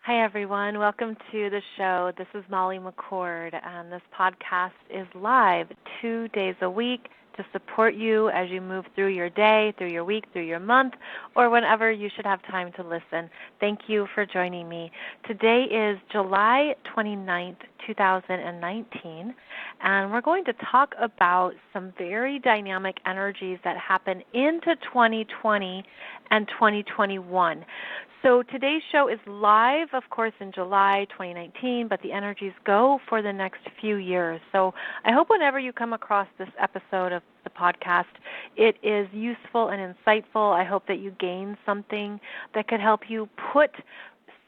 Hi, everyone. Welcome to the show. This is Molly McCord, and this podcast is live 2 days a week to support you as you move through your day, through your week, through your month, or whenever you should have time to listen. Thank you for joining me. Today is July 29th, 2019, and we're going to talk about some very dynamic energies that happen into 2020 and 2021. So today's show is live, of course, in July 2019, but the energies go for the next few years. So I hope whenever you come across this episode of the podcast, it is useful and insightful. I hope that you gain something that could help you put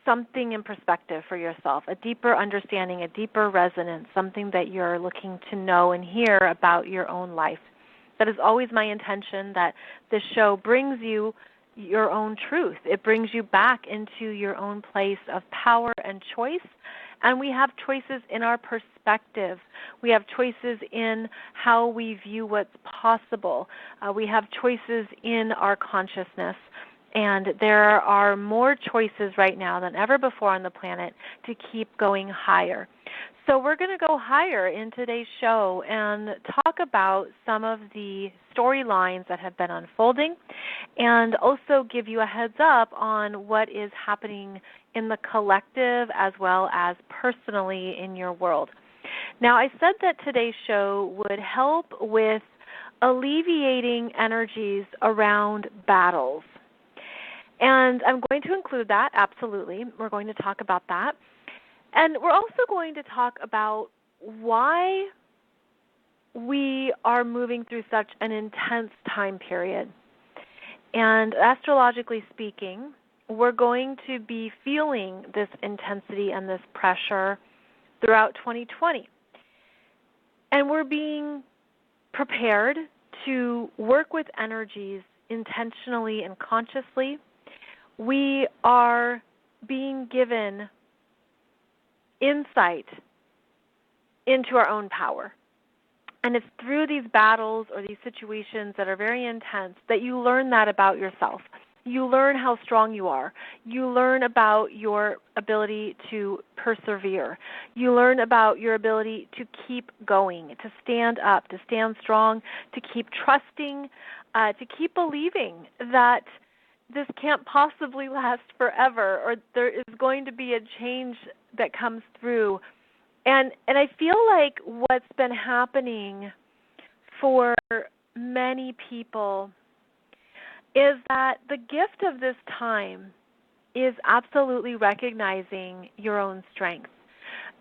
something in perspective for yourself, a deeper understanding, a deeper resonance, something that you're looking to know and hear about your own life. That is always my intention, that this show brings you your own truth. It brings you back into your own place of power and choice. And we have choices in our perspective. We have choices in how we view what's possible. We have choices in our consciousness. And there are more choices right now than ever before on the planet to keep going higher. So we're going to go higher in today's show and talk about some of the storylines that have been unfolding and also give you a heads up on what is happening in the collective as well as personally in your world. Now, I said that today's show would help with alleviating energies around battles. And I'm going to include that, absolutely. We're going to talk about that. And we're also going to talk about why we are moving through such an intense time period. And astrologically speaking, we're going to be feeling this intensity and this pressure throughout 2020. And we're being prepared to work with energies intentionally and consciously. We are being given insight into our own power. And it's through these battles or these situations that are very intense that you learn that about yourself. You learn how strong you are. You learn about your ability to persevere. You learn about your ability to keep going, to stand up, to stand strong, to keep trusting, to keep believing that this can't possibly last forever, or there is going to be a change that comes through. And I feel like what's been happening for many people is that the gift of this time is absolutely recognizing your own strength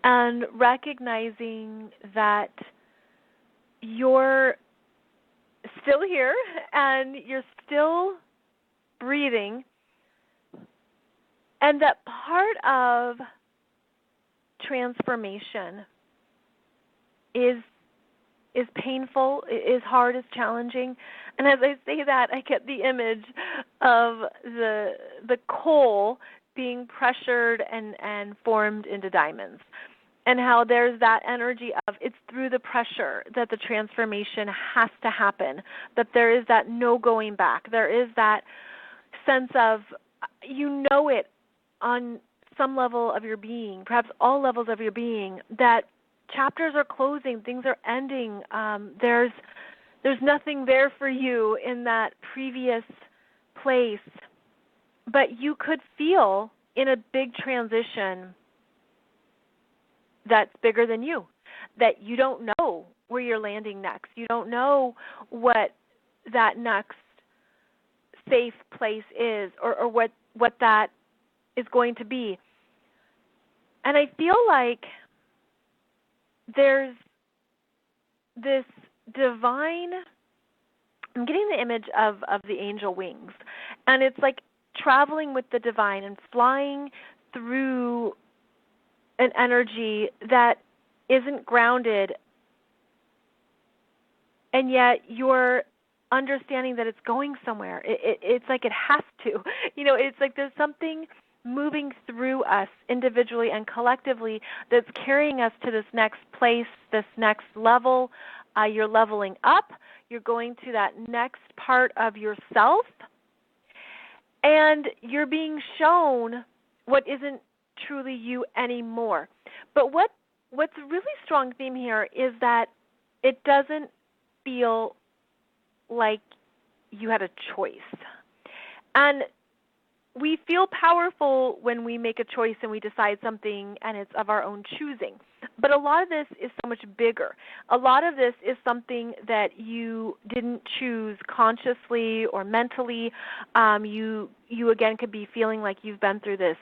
and recognizing that you're still here and you're still breathing, and that part of transformation is painful, is hard, is challenging. And as I say that, I get the image of the coal being pressured and formed into diamonds, and how there's that energy of it's through the pressure that the transformation has to happen, that there is that no going back. There is that sense of, you know it on some level of your being, perhaps all levels of your being, that chapters are closing, things are ending. There's nothing there for you in that previous place, but you could feel in a big transition that's bigger than you, that you don't know where you're landing next. You don't know what that next safe place is, or what that is going to be. And I feel like there's this divine, I'm getting the image of the angel wings, and it's like traveling with the divine and flying through an energy that isn't grounded, and yet you're understanding that it's going somewhere. It's like it has to. It's like there's something moving through us individually and collectively that's carrying us to this next place, this next level. You're leveling up. You're going to that next part of yourself. And you're being shown what isn't truly you anymore. But what's a really strong theme here is that it doesn't feel like you had a choice. And we feel powerful when we make a choice and we decide something and it's of our own choosing. But a lot of this is so much bigger. A lot of this is something that you didn't choose consciously or mentally. You again could be feeling like you've been through this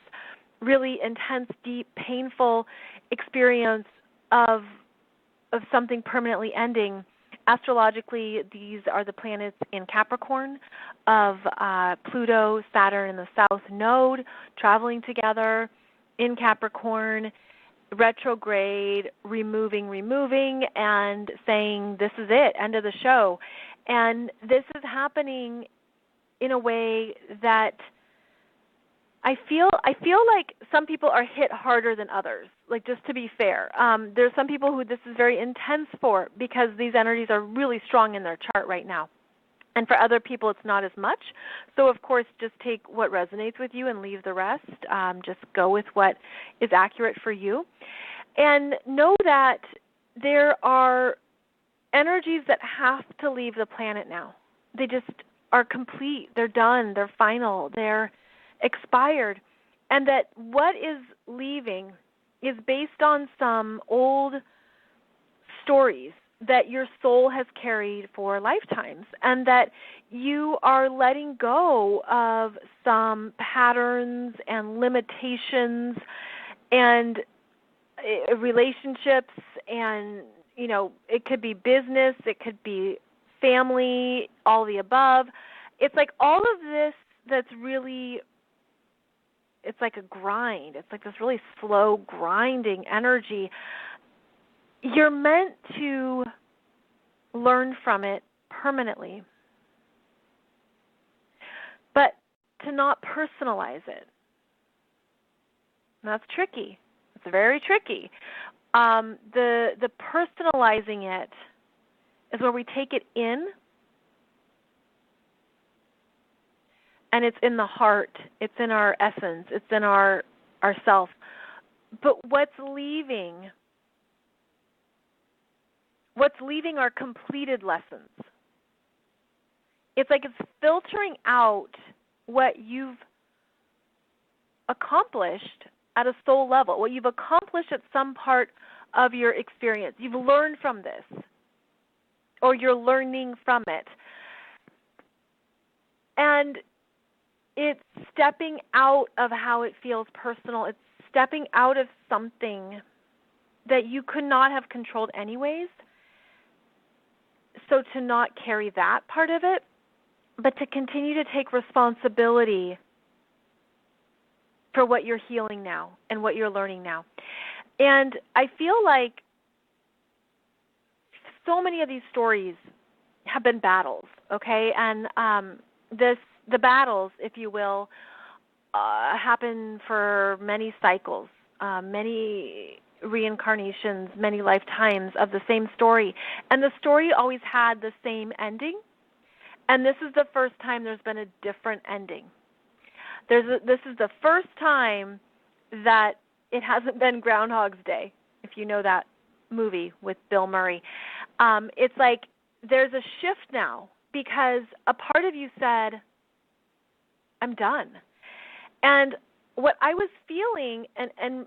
really intense, deep, painful experience of something permanently ending. Astrologically, these are the planets in Capricorn of Pluto, Saturn in the South Node, traveling together in Capricorn, retrograde, removing, and saying, this is it, end of the show. And this is happening in a way that I feel like some people are hit harder than others, like just to be fair. There's some people who this is very intense for because these energies are really strong in their chart right now. And for other people, it's not as much. So, of course, just take what resonates with you and leave the rest. Just go with what is accurate for you. And know that there are energies that have to leave the planet now. They just are complete. They're done. They're final. They're expired, and that what is leaving is based on some old stories that your soul has carried for lifetimes, and that you are letting go of some patterns and limitations and relationships, and it could be business, it could be family, all the above. It's like all of this that's really, it's like a grind. It's like this really slow grinding energy. You're meant to learn from it permanently, but to not personalize it. And that's tricky. It's very tricky. The personalizing it is where we take it in, and it's in the heart, it's in our essence, it's in our self. But what's leaving are completed lessons. It's like it's filtering out what you've accomplished at a soul level, what you've accomplished at some part of your experience. You've learned from this, or you're learning from it. And it's stepping out of how it feels personal. It's stepping out of something that you could not have controlled anyways. So to not carry that part of it, but to continue to take responsibility for what you're healing now and what you're learning now. And I feel like so many of these stories have been battles, okay? And the battles, if you will, happen for many cycles, many reincarnations, many lifetimes of the same story. And the story always had the same ending. And this is the first time there's been a different ending. This is the first time that it hasn't been Groundhog's Day, if you know that movie with Bill Murray. It's like there's a shift now because a part of you said, I'm done. And what I was feeling and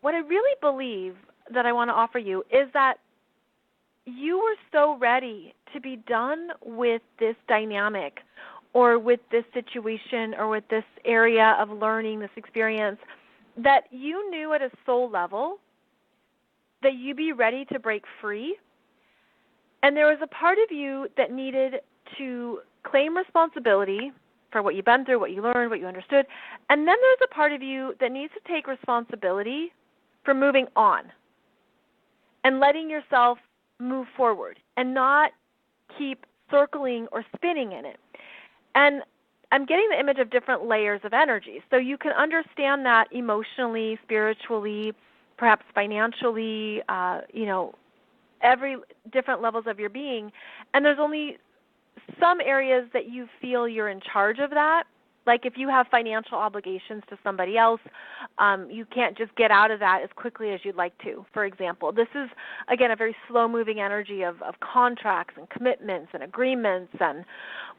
what I really believe that I want to offer you is that you were so ready to be done with this dynamic or with this situation or with this area of learning, this experience, that you knew at a soul level that you'd be ready to break free. And there was a part of you that needed to claim responsibility for what you've been through, what you learned, what you understood. And then there's a part of you that needs to take responsibility for moving on and letting yourself move forward and not keep circling or spinning in it. And I'm getting the image of different layers of energy. So you can understand that emotionally, spiritually, perhaps financially, every different levels of your being. And there's only some areas that you feel you're in charge of that, Like if you have financial obligations to somebody else, you can't just get out of that as quickly as you'd like to, for example. This is, again, a very slow-moving energy of contracts and commitments and agreements and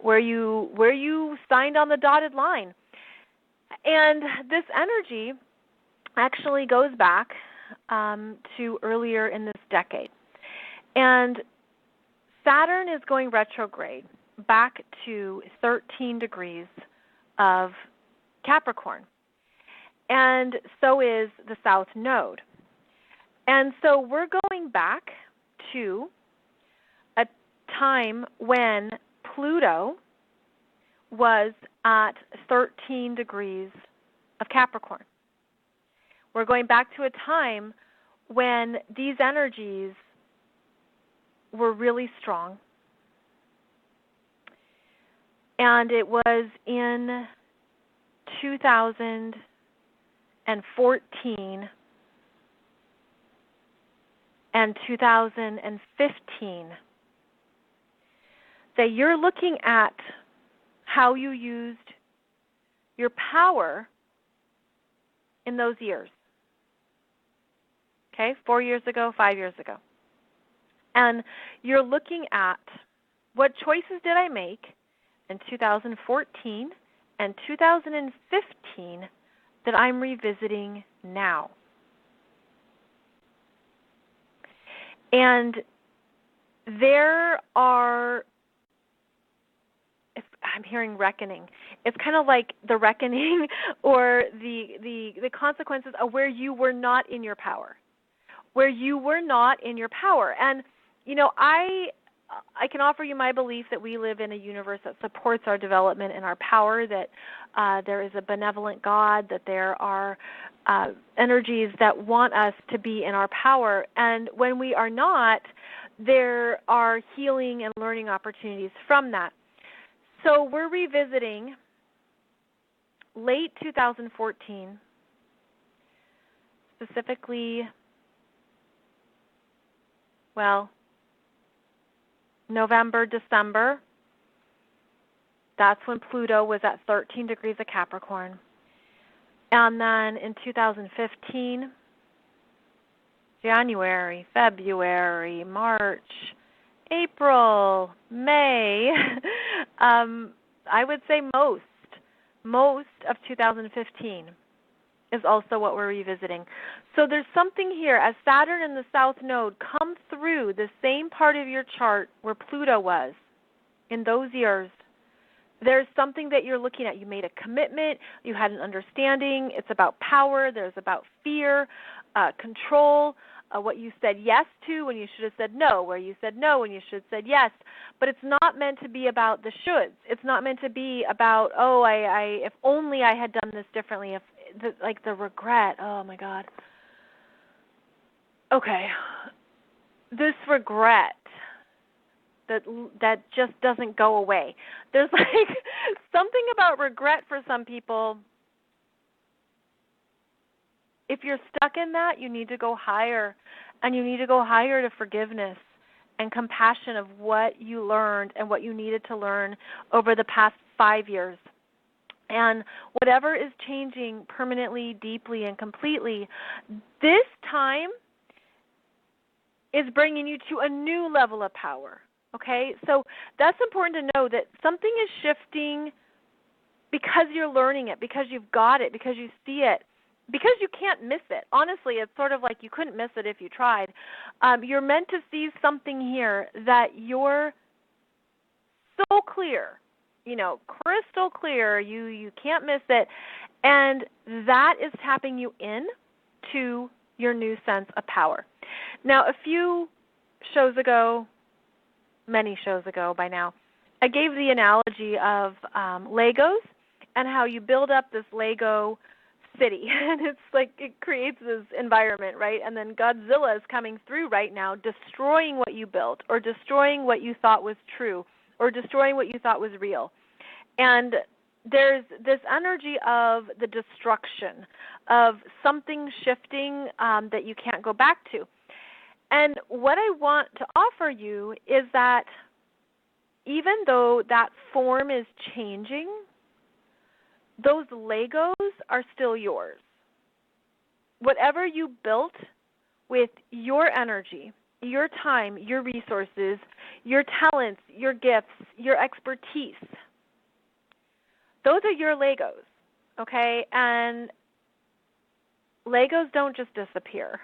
where you signed on the dotted line. And this energy actually goes back to earlier in this decade. And Saturn is going retrograde back to 13 degrees of Capricorn. And so is the South Node. And so we're going back to a time when Pluto was at 13 degrees of Capricorn. We're going back to a time when these energies were really strong. And it was in 2014 and 2015 that you're looking at how you used your power in those years. Okay, 4 years ago, 5 years ago. And you're looking at what choices did I make in 2014 and 2015 that I'm revisiting now. And there are, I'm hearing reckoning. It's kind of like the reckoning or the consequences of where you were not in your power. Where you were not in your power. And, you know, I can offer you my belief that we live in a universe that supports our development and our power, that there is a benevolent God, that there are energies that want us to be in our power. And when we are not, there are healing and learning opportunities from that. So we're revisiting late 2014, specifically, well, November, December. That's when Pluto was at 13 degrees of Capricorn. And then in 2015, January, February, March, April, May, I would say most of 2015 is also what we're revisiting. So there's something here, as Saturn and the South Node come through the same part of your chart where Pluto was in those years, there's something that you're looking at. You made a commitment, you had an understanding, it's about power, there's about fear, control, what you said yes to when you should have said no, where you said no when you should have said yes. But it's not meant to be about the shoulds. It's not meant to be about, oh, if only I had done this differently, if like the regret, oh my God. Okay, this regret that just doesn't go away. There's like something about regret for some people. If you're stuck in that, you need to go higher, and you need to go higher to forgiveness and compassion of what you learned and what you needed to learn over the past 5 years. And whatever is changing permanently, deeply, and completely, this time is bringing you to a new level of power, okay? So that's important to know, that something is shifting because you're learning it, because you've got it, because you see it, because you can't miss it. Honestly, it's sort of like you couldn't miss it if you tried. You're meant to see something here that you're so clear, crystal clear, you can't miss it, and that is tapping you in to your new sense of power. Now, a few shows ago, many shows ago by now, I gave the analogy of Legos and how you build up this Lego city, and it's like it creates this environment, right? And then Godzilla is coming through right now, destroying what you built, or destroying what you thought was true, or destroying what you thought was real. And there's this energy of the destruction, of something shifting that you can't go back to. And what I want to offer you is that even though that form is changing, those Legos are still yours. Whatever you built with your energy, your time, your resources, your talents, your gifts, your expertise, those are your Legos, okay? And Legos don't just disappear.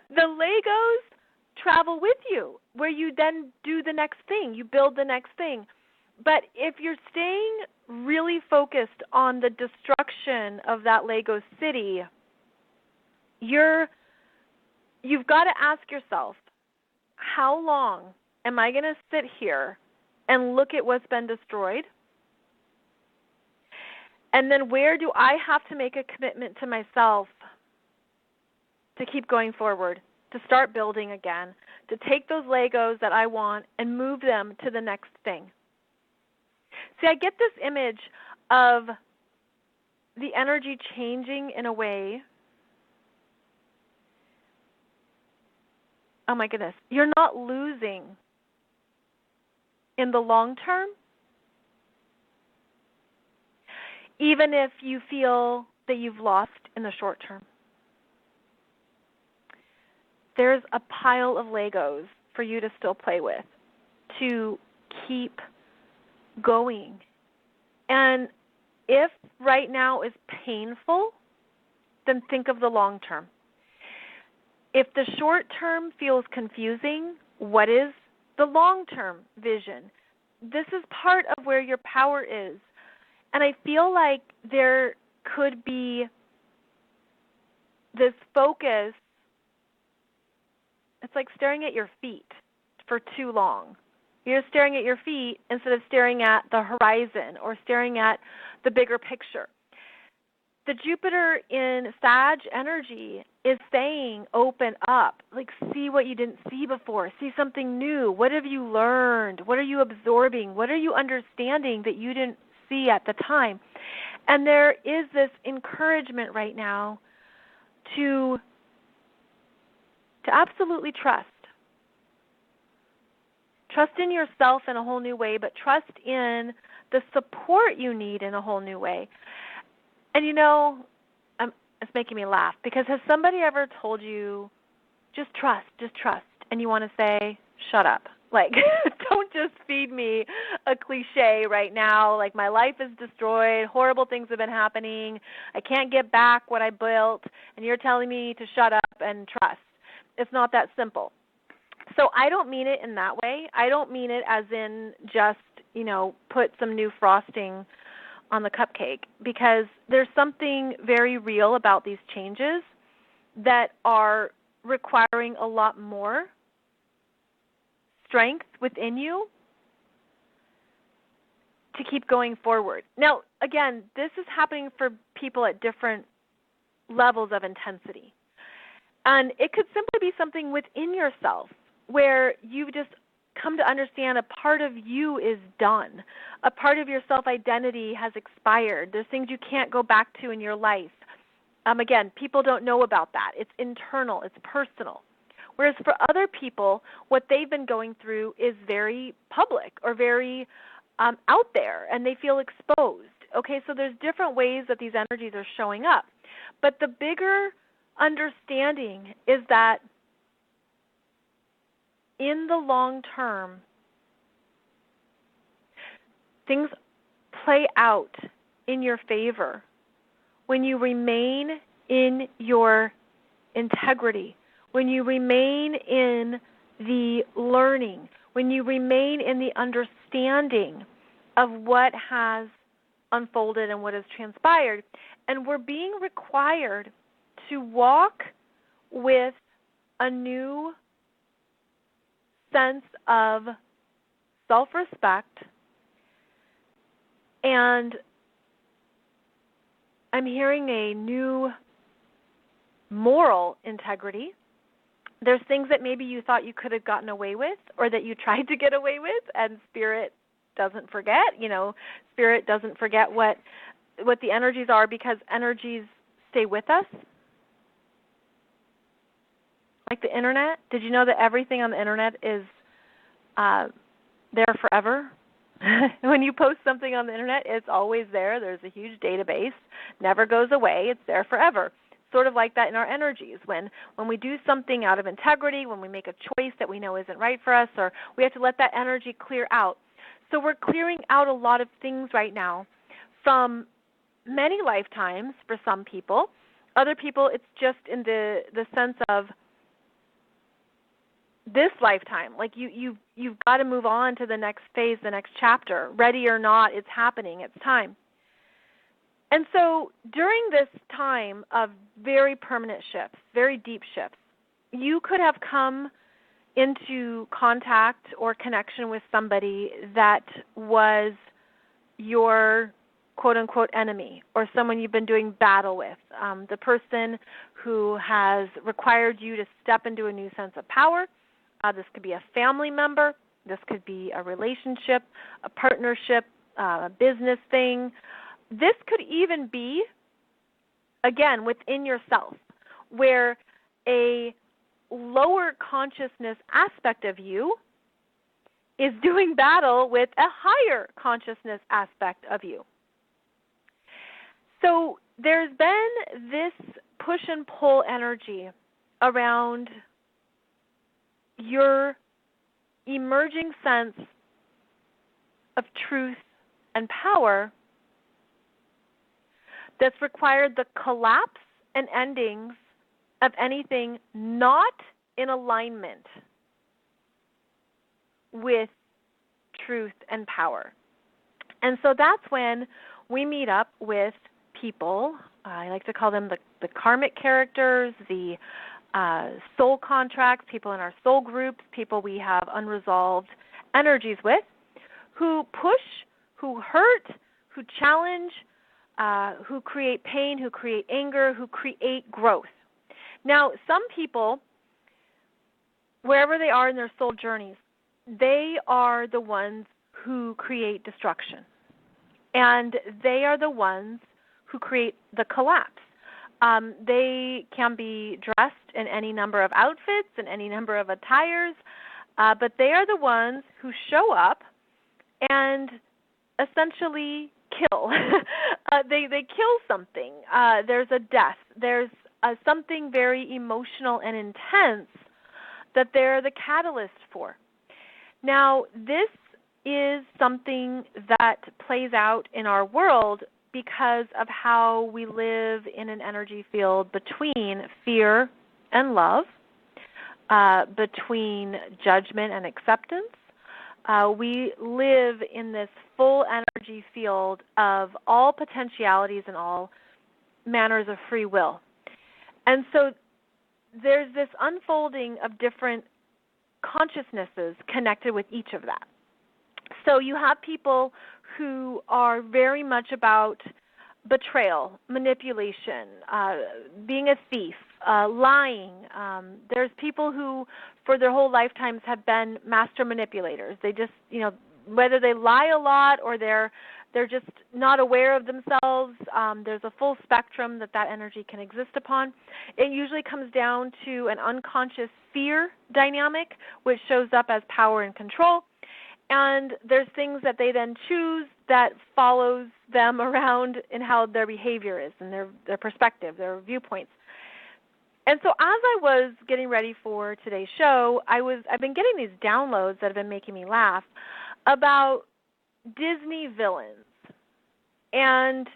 The Legos travel with you, where you then do the next thing. You build the next thing. But if you're staying really focused on the destruction of that Lego city, you've got to ask yourself, how long am I going to sit here and look at what's been destroyed? And then where do I have to make a commitment to myself to keep going forward, to start building again, to take those Legos that I want and move them to the next thing? See, I get this image of the energy changing in a way. Oh my goodness, you're not losing in the long term, even if you feel that you've lost in the short term. There's a pile of Legos for you to still play with, to keep going. And if right now is painful, then think of the long term. If the short term feels confusing, what is the long-term vision? This is part of where your power is. And I feel like there could be this focus. It's like staring at your feet for too long. You're staring at your feet instead of staring at the horizon or staring at the bigger picture. The Jupiter in Sag energy is saying open up, like see what you didn't see before, see something new. What have you learned? What are you absorbing? What are you understanding that you didn't see at the time? And there is this encouragement right now to absolutely trust. Trust in yourself in a whole new way, but trust in the support you need in a whole new way. And you know, it's making me laugh, because has somebody ever told you, just trust, and you want to say, shut up. Like, don't just feed me a cliche right now, like my life is destroyed, horrible things have been happening, I can't get back what I built, and you're telling me to shut up and trust. It's not that simple. So I don't mean it in that way. I don't mean it as in just, put some new frosting on the cupcake, because there's something very real about these changes that are requiring a lot more strength within you to keep going forward. Now, again, this is happening for people at different levels of intensity. And it could simply be something within yourself where you've just come to understand a part of you is done. A part of your self-identity has expired. There's things you can't go back to in your life. Again, people don't know about that. It's internal. It's personal. Whereas for other people, what they've been going through is very public or very out there, and they feel exposed. Okay, so there's different ways that these energies are showing up. But the bigger understanding is that in the long term, things play out in your favor when you remain in your integrity, when you remain in the learning, when you remain in the understanding of what has unfolded and what has transpired. And we're being required to walk with a new sense of self-respect, and I'm hearing a new moral integrity. There's things that maybe you thought you could have gotten away with or that you tried to get away with, and Spirit doesn't forget. Spirit doesn't forget what the energies are, because energies stay with us. Like the internet. Did you know that everything on the internet is there forever? When you post something on the internet, it's always there. There's a huge database, never goes away. It's there forever. Sort of like that in our energies. When we do something out of integrity, when we make a choice that we know isn't right for us, or we have to let that energy clear out. So we're clearing out a lot of things right now from many lifetimes for some people. Other people, it's just in the sense of this lifetime. Like you've got to move on to the next phase, the next chapter. Ready or not, it's happening. It's time. And so during this time of very permanent shifts, very deep shifts, you could have come into contact or connection with somebody that was your quote-unquote enemy, or someone you've been doing battle with, the person who has required you to step into a new sense of power. This could be a family member. This could be a relationship, a partnership, a business thing. This could even be, again, within yourself, where a lower consciousness aspect of you is doing battle with a higher consciousness aspect of you. So there's been this push and pull energy around your emerging sense of truth and power that's required the collapse and endings of anything not in alignment with truth and power. And so that's when we meet up with people. I like to call them the karmic characters, the soul contracts, people in our soul groups, people we have unresolved energies with, who push, who hurt, who challenge, who create pain, who create anger, who create growth. Now, some people, wherever they are in their soul journeys, they are the ones who create destruction. And they are the ones who create the collapse. They can be dressed in any number of outfits and any number of attires, but they are the ones who show up and essentially kill. They kill something. There's a death. There's something very emotional and intense that they're the catalyst for. Now, this is something that plays out in our world because of how we live in an energy field between fear and love, between judgment and acceptance. We live in this full energy field of all potentialities and all manners of free will. And so there's this unfolding of different consciousnesses connected with each of that. So you have people who are very much about betrayal, manipulation, being a thief, lying. There's people who, for their whole lifetimes, have been master manipulators. They just, whether they lie a lot or they're just not aware of themselves, there's a full spectrum that energy can exist upon. It usually comes down to an unconscious fear dynamic, which shows up as power and control. And there's things that they then choose that follows them around in how their behavior is and their perspective, their viewpoints. And so as I was getting ready for today's show, I've been getting these downloads that have been making me laugh about Disney villains and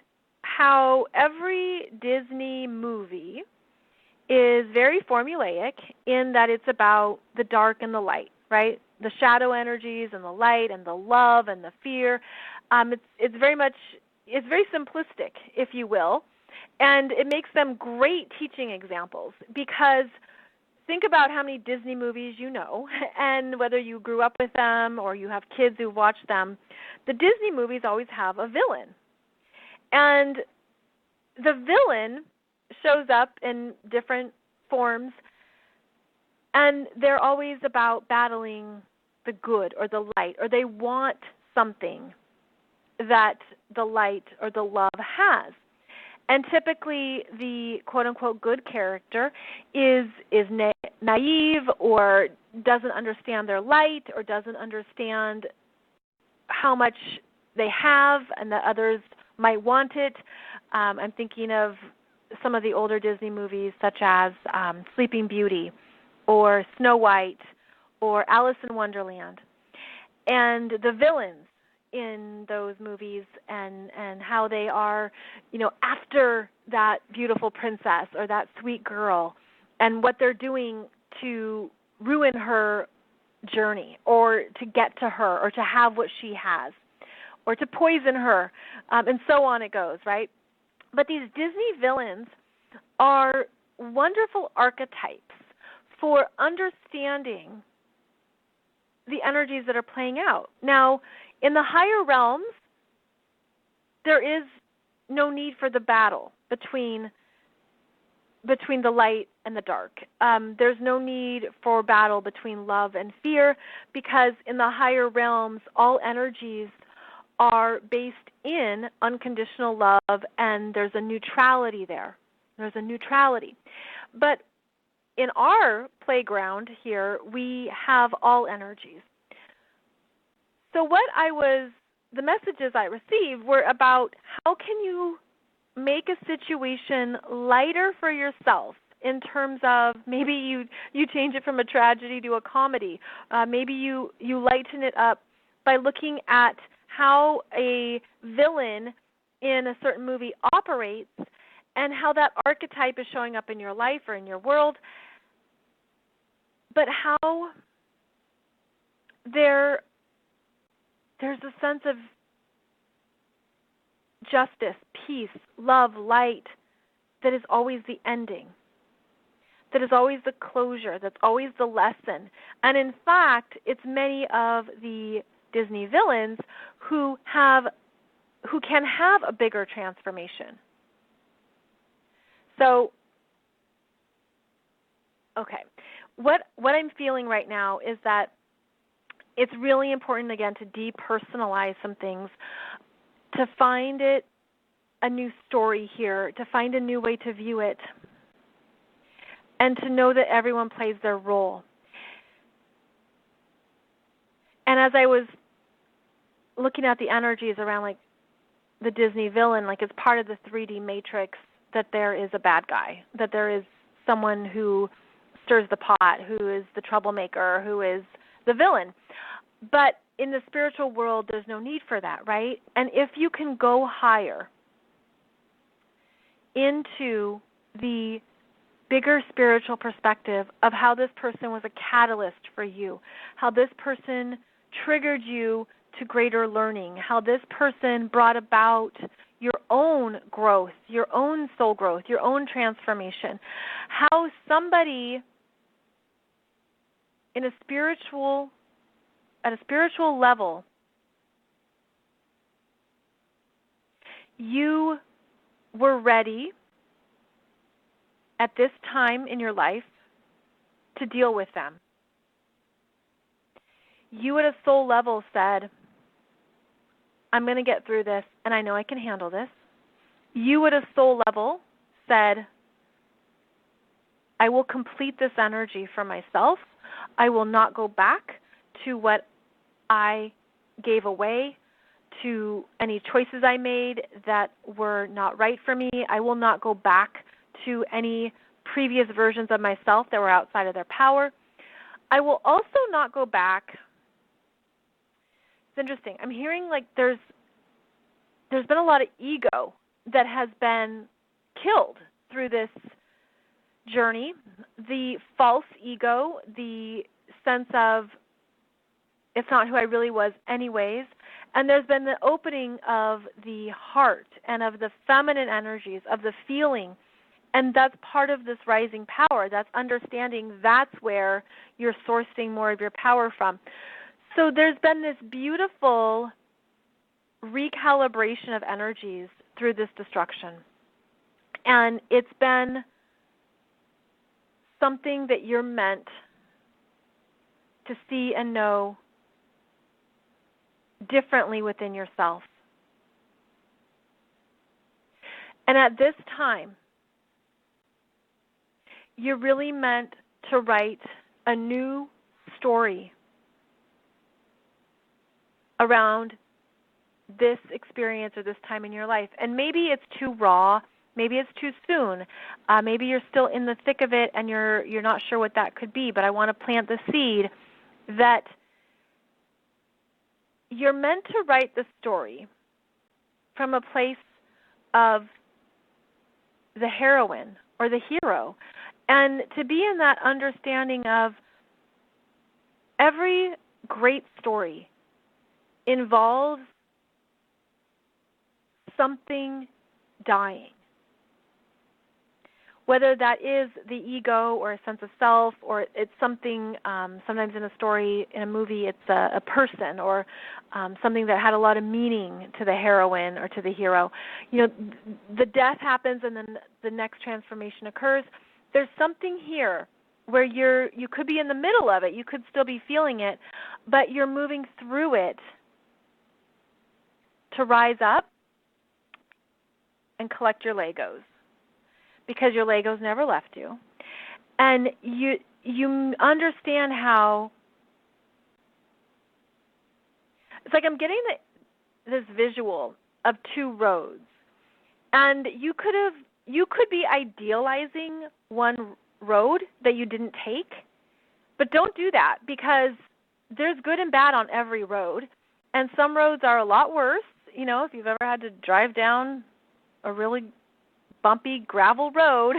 how every Disney movie is very formulaic in that it's about the dark and the light, right? The shadow energies and the light and the love and the fear. It's very simplistic, if you will, and it makes them great teaching examples because think about how many Disney movies you know, and whether you grew up with them or you have kids who watch them, the Disney movies always have a villain. And the villain shows up in different forms, and they're always about battling the good or the light, or they want something that the light or the love has. And typically the quote-unquote good character is naive or doesn't understand their light or doesn't understand how much they have and that others might want it. I'm thinking of some of the older Disney movies such as Sleeping Beauty or Snow White or Alice in Wonderland. And the villains in those movies and how they are, after that beautiful princess or that sweet girl and what they're doing to ruin her journey or to get to her or to have what she has or to poison her, and so on it goes, right? But these Disney villains are wonderful archetypes for understanding the energies that are playing out. Now, in the higher realms, there is no need for the battle between the light and the dark. There's no need for battle between love and fear, because in the higher realms, all energies are based in unconditional love, and there's a neutrality there. There's a neutrality. But in our playground here, we have all energies. So the messages I received were about how can you make a situation lighter for yourself in terms of maybe you change it from a tragedy to a comedy. Maybe you lighten it up by looking at how a villain in a certain movie operates and how that archetype is showing up in your life or in your world, but how there's a sense of justice, peace, love, light that is always the ending, that is always the closure, that's always the lesson. And in fact, it's many of the Disney villains who can have a bigger transformation. So, okay, what I'm feeling right now is that it's really important, again, to depersonalize some things, to find it a new story here, to find a new way to view it, and to know that everyone plays their role. And as I was looking at the energies around, like, the Disney villain, like, it's part of the 3D matrix that there is a bad guy, that there is someone who stirs the pot, who is the troublemaker, who is the villain. But in the spiritual world, there's no need for that, right? And if you can go higher into the bigger spiritual perspective of how this person was a catalyst for you, how this person triggered you to greater learning, how this person brought about your own growth, your own soul growth, your own transformation, how somebody at a spiritual level, you were ready at this time in your life to deal with them. You at a soul level said, I'm going to get through this, and I know I can handle this. You at a soul level said, I will complete this energy for myself. I will not go back to what I gave away, to any choices I made that were not right for me. I will not go back to any previous versions of myself that were outside of their power. I will also not go back. It's interesting. I'm hearing like there's been a lot of ego that has been killed through this journey. The false ego, the sense of it's not who I really was anyways. And there's been the opening of the heart and of the feminine energies, of the feeling. And that's part of this rising power. That's understanding that's where you're sourcing more of your power from. So there's been this beautiful recalibration of energies through this destruction. And it's been something that you're meant to see and know differently within yourself. And at this time, you're really meant to write a new story around this experience or this time in your life. And maybe it's too raw. Maybe it's too soon. Maybe you're still in the thick of it and you're not sure what that could be. But I want to plant the seed that you're meant to write the story from a place of the heroine or the hero, and to be in that understanding of every great story involves something dying. Whether that is the ego or a sense of self, or it's something, sometimes in a story, in a movie, it's a person or something that had a lot of meaning to the heroine or to the hero. You know, the death happens and then the next transformation occurs. There's something here where you could be in the middle of it. You could still be feeling it, but you're moving through it to rise up and collect your Legos, because your Legos never left you. And you understand how, it's like I'm getting this visual of two roads. And you could be idealizing one road that you didn't take, but don't do that, because there's good and bad on every road. And some roads are a lot worse. You know, if you've ever had to drive down a really bumpy gravel road,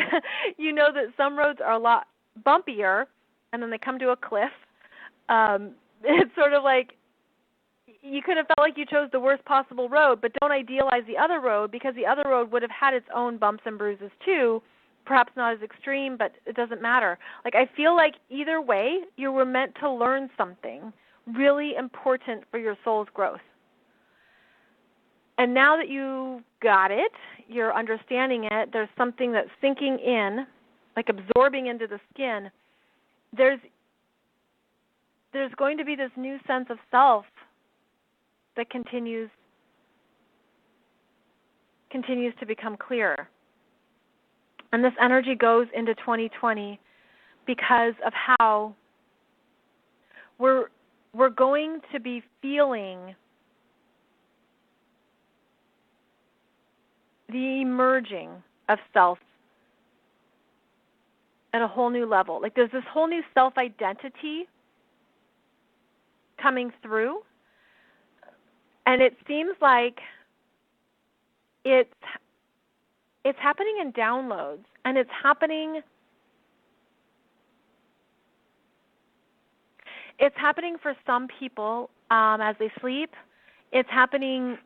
you know that some roads are a lot bumpier, and then they come to a cliff. It's sort of like you could have felt like you chose the worst possible road, but don't idealize the other road, because the other road would have had its own bumps and bruises too, perhaps not as extreme, but it doesn't matter. Like, I feel like either way, you were meant to learn something really important for your soul's growth. And now that you got it, you're understanding it, there's something that's sinking in, like absorbing into the skin. There's going to be this new sense of self that continues to become clearer. And this energy goes into 2020 because of how we're going to be feeling the emerging of self at a whole new level. Like, there's this whole new self-identity coming through, and it seems like it's happening in downloads, and it's happening for some people as they sleep. It's happening.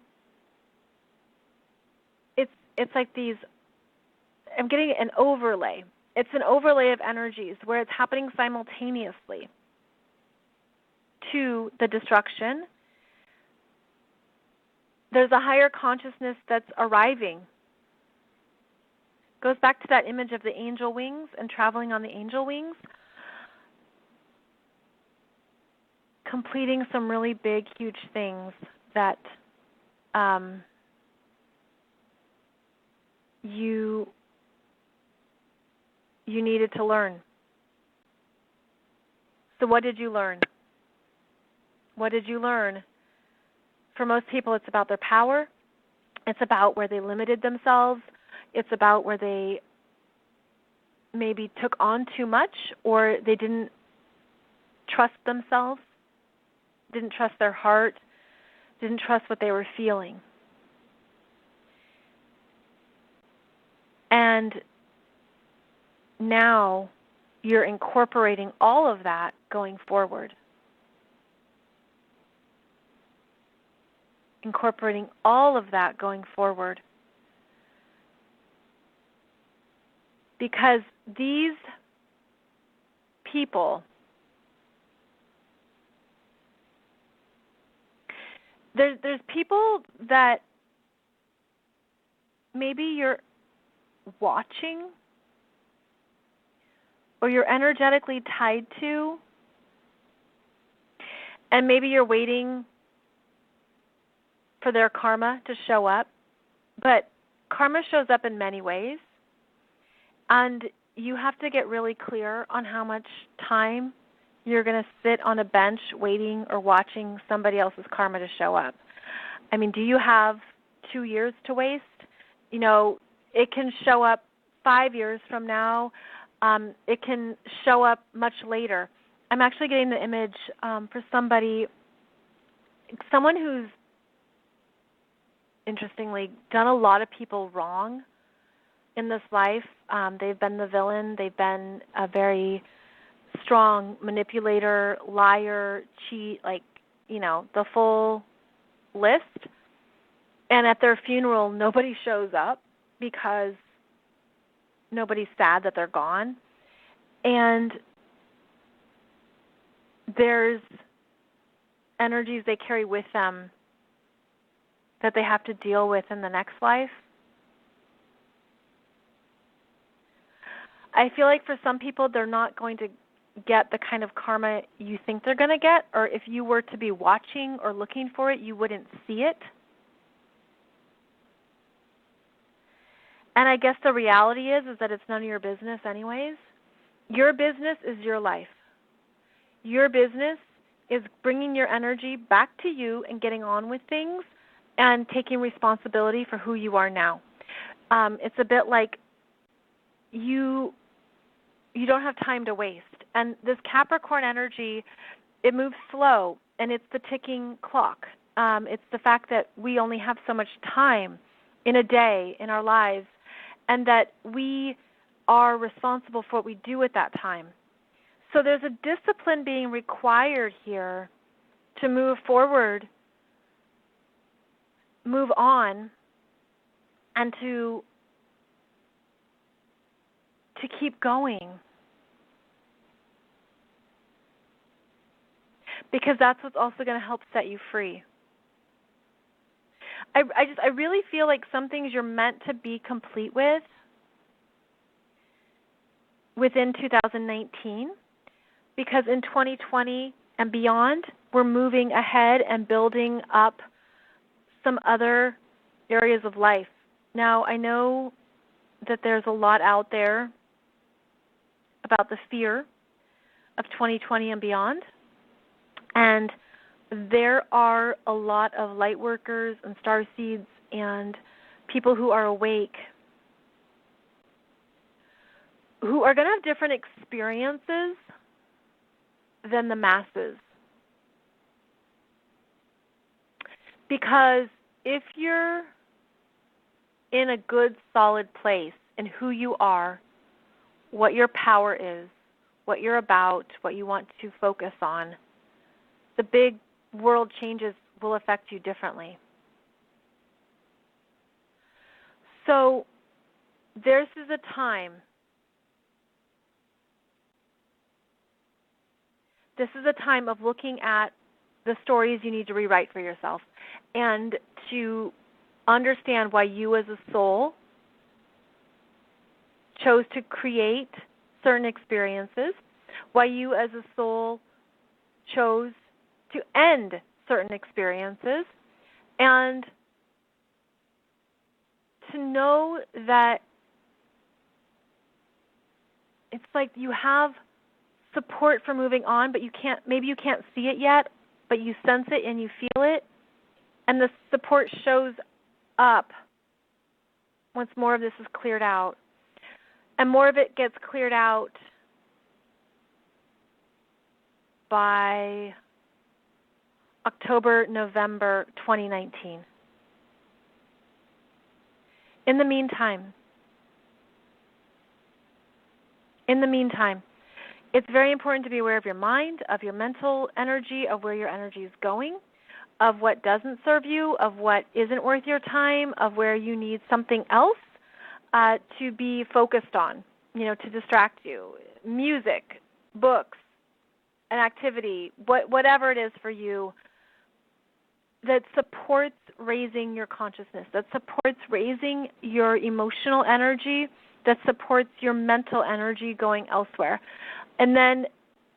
It's like these, I'm getting an overlay. It's an overlay of energies where it's happening simultaneously to the destruction. There's a higher consciousness that's arriving. Goes back to that image of the angel wings and traveling on the angel wings. Completing some really big, huge things that you needed to learn. So what did you learn? What did you learn? For most people, it's about their power. It's about where they limited themselves. It's about where they maybe took on too much, or they didn't trust themselves, didn't trust their heart, didn't trust what they were feeling. And now you're incorporating all of that going forward. Incorporating all of that going forward. Because these people, there's people that maybe you're watching or you're energetically tied to, and maybe you're waiting for their karma to show up. But karma shows up in many ways, and you have to get really clear on how much time you're going to sit on a bench waiting or watching somebody else's karma to show up. I mean, do you have 2 years to waste? It can show up 5 years from now. It can show up much later. I'm actually getting the image for someone who's, interestingly, done a lot of people wrong in this life. They've been the villain. They've been a very strong manipulator, liar, cheat, the full list. And at their funeral, nobody shows up because nobody's sad that they're gone. And there's energies they carry with them that they have to deal with in the next life. I feel like for some people, they're not going to get the kind of karma you think they're going to get, or if you were to be watching or looking for it, you wouldn't see it. And I guess the reality is that it's none of your business anyways. Your business is your life. Your business is bringing your energy back to you and getting on with things and taking responsibility for who you are now. It's a bit like you don't have time to waste. And this Capricorn energy, it moves slow, and it's the ticking clock. It's the fact that we only have so much time in a day in our lives, and that we are responsible for what we do with that time. So there's a discipline being required here to move forward, move on, and to keep going. Because that's what's also going to help set you free. I really feel like some things you're meant to be complete with within 2019, because in 2020 and beyond, we're moving ahead and building up some other areas of life. Now, I know that there's a lot out there about the fear of 2020 and beyond, and there are a lot of light workers and star seeds and people who are awake who are going to have different experiences than the masses. Because if you're in a good, solid place in who you are, what your power is, what you're about, what you want to focus on, the big world changes will affect you differently. So this is a time. This is a time of looking at the stories you need to rewrite for yourself and to understand why you as a soul chose to create certain experiences, why you as a soul chose to end certain experiences, and to know that it's like you have support for moving on, but maybe you can't see it yet, but you sense it and you feel it, and the support shows up once more of this is cleared out. And more of it gets cleared out by October, November 2019. In the meantime, it's very important to be aware of your mind, of your mental energy, of where your energy is going, of what doesn't serve you, of what isn't worth your time, of where you need something else to be focused on, to distract you. Music, books, an activity, whatever it is for you that supports raising your consciousness, that supports raising your emotional energy, that supports your mental energy going elsewhere. And then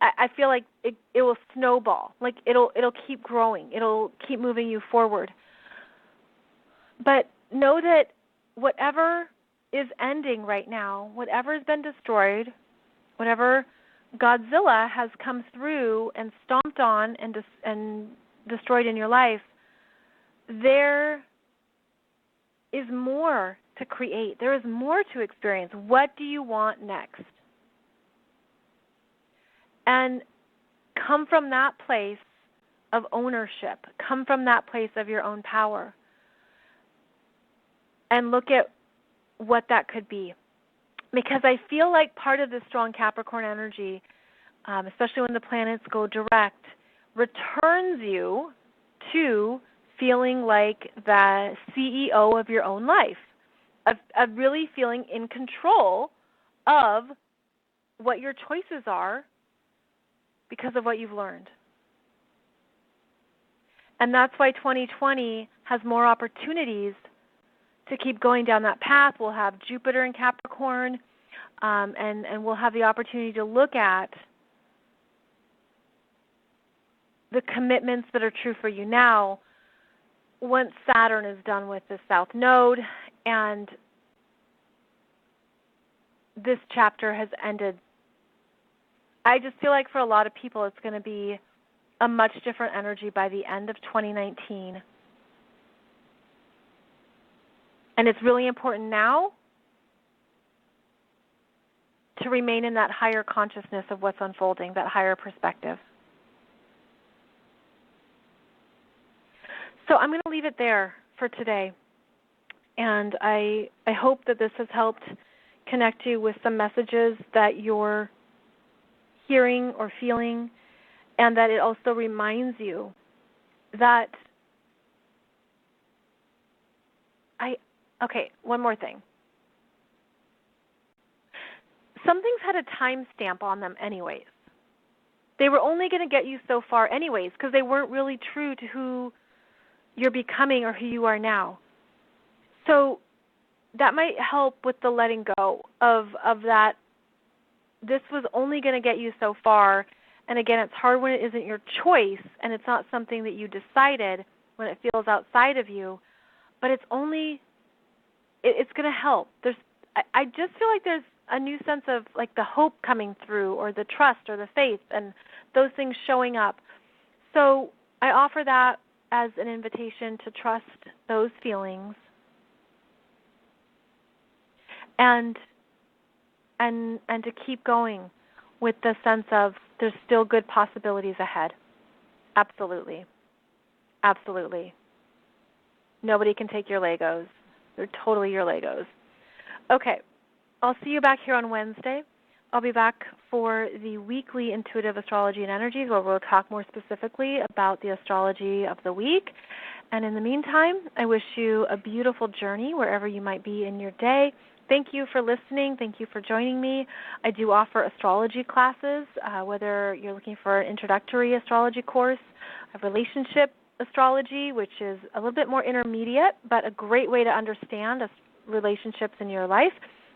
I feel like it will snowball. Like it'll keep growing. It'll keep moving you forward. But know that whatever is ending right now, whatever has been destroyed, whatever Godzilla has come through and stomped on and destroyed in your life, there is more to create. There is more to experience. What do you want next? And come from that place of ownership. Come from that place of your own power. And look at what that could be. Because I feel like part of this strong Capricorn energy, especially when the planets go direct, returns you to feeling like the CEO of your own life, of really feeling in control of what your choices are because of what you've learned. And that's why 2020 has more opportunities to keep going down that path. We'll have Jupiter in Capricorn, and we'll have the opportunity to look at the commitments that are true for you now once Saturn is done with the South Node and this chapter has ended. I just feel like for a lot of people it's going to be a much different energy by the end of 2019. And it's really important now to remain in that higher consciousness of what's unfolding, that higher perspective. So I'm going to leave it there for today. And I hope that this has helped connect you with some messages that you're hearing or feeling, and that it also reminds you that okay, one more thing. Some things had a time stamp on them anyways. They were only going to get you so far anyways because they weren't really true to who you're becoming or who you are now. So that might help with the letting go of that. This was only going to get you so far. And again, it's hard when it isn't your choice and it's not something that you decided, when it feels outside of you. But it's going to help. I just feel like there's a new sense of like the hope coming through, or the trust or the faith, and those things showing up. So I offer that as an invitation to trust those feelings and to keep going with the sense of there's still good possibilities ahead. Absolutely. Absolutely. Nobody can take your Legos. They're totally your Legos. Okay, I'll see you back here on Wednesday. I'll be back for the weekly Intuitive Astrology and Energies, where we'll talk more specifically about the astrology of the week. And in the meantime, I wish you a beautiful journey wherever you might be in your day. Thank you for listening. Thank you for joining me. I do offer astrology classes, whether you're looking for an introductory astrology course, a relationship astrology, which is a little bit more intermediate, but a great way to understand relationships in your life.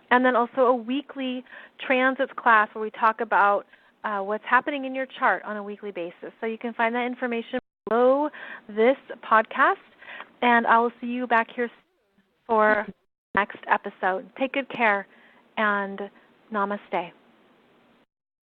And then also a weekly transits class where we talk about what's happening in your chart on a weekly basis. So you can find that information below this podcast. And I will see you back here for the next episode. Take good care and namaste.